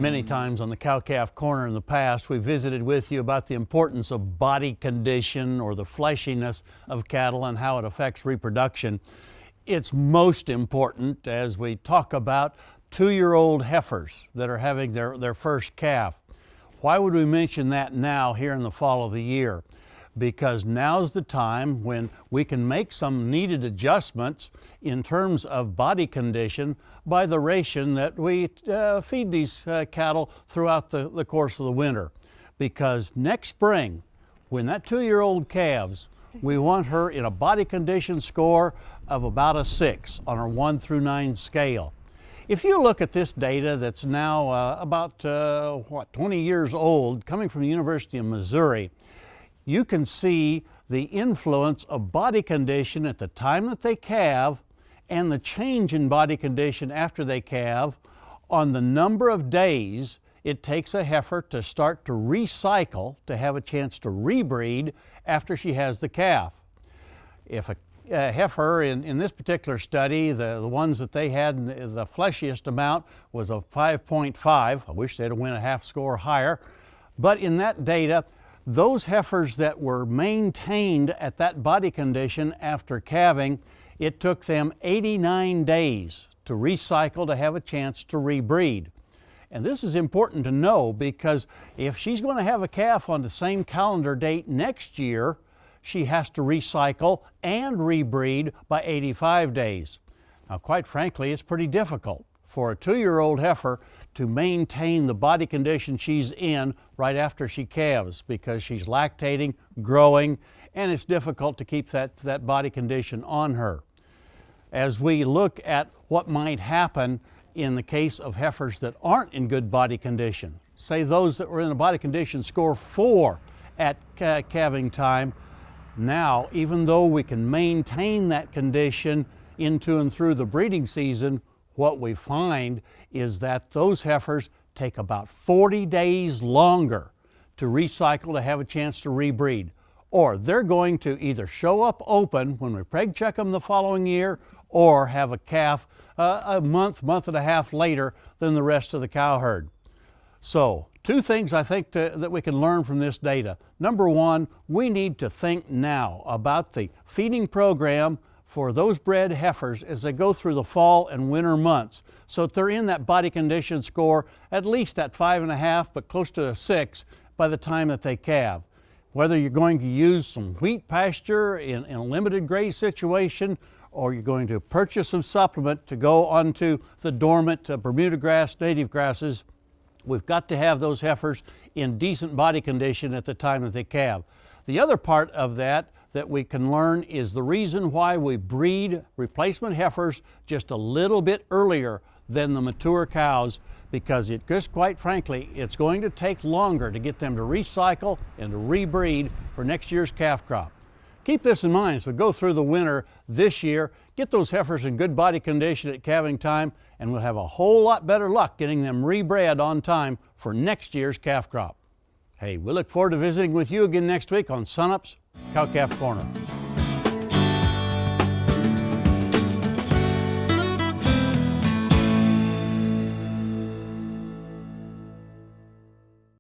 Many times on the Cow-Calf Corner in the past, we visited with you about the importance of body condition or the fleshiness of cattle and how it affects reproduction. It's most important as we talk about 2-year-old heifers that are having their first calf. Why would we mention that now here in the fall of the year? Because now's the time when we can make some needed adjustments in terms of body condition by the ration that we feed these cattle throughout the course of the winter. Because next spring, when that 2-year-old calves, we want her in a body condition score of about a 6 on our 1 through 9 scale. If you look at this data that's now about 20 years old, coming from the University of Missouri, you can see the influence of body condition at the time that they calve and the change in body condition after they calve on the number of days it takes a heifer to start to recycle, to have a chance to rebreed after she has the calf. If a heifer in this particular study, the ones that they had the fleshiest amount was a 5.5. I wish they'd have went a half score higher. But in that data, those heifers that were maintained at that body condition after calving, it took them 89 days to recycle to have a chance to rebreed. And this is important to know because if she's going to have a calf on the same calendar date next year, she has to recycle and rebreed by 85 days. Now, quite frankly, it's pretty difficult for a 2-year-old heifer to maintain the body condition she's in right after she calves because she's lactating, growing, and it's difficult to keep that body condition on her. As we look at what might happen in the case of heifers that aren't in good body condition, say those that were in a body condition score 4 at calving time, now, even though we can maintain that condition into and through the breeding season, what we find is that those heifers take about 40 days longer to recycle to have a chance to rebreed. Or they're going to either show up open when we preg check them the following year or have a calf a month and a half later than the rest of the cow herd. So, 2 things I think that we can learn from this data. Number 1, we need to think now about the feeding program for those bred heifers as they go through the fall and winter months, so that they're in that body condition score at least at 5.5, but close to a 6 by the time that they calve. Whether you're going to use some wheat pasture in a limited graze situation, or you're going to purchase some supplement to go onto the dormant Bermuda grass, native grasses, we've got to have those heifers in decent body condition at the time that they calve. The other part of that we can learn is the reason why we breed replacement heifers just a little bit earlier than the mature cows, because it just quite frankly, it's going to take longer to get them to recycle and to rebreed for next year's calf crop. Keep this in mind as we go through the winter this year. Get those heifers in good body condition at calving time, and we'll have a whole lot better luck getting them rebred on time for next year's calf crop. Hey, we look forward to visiting with you again next week on Sunup's Cow-Calf Corner.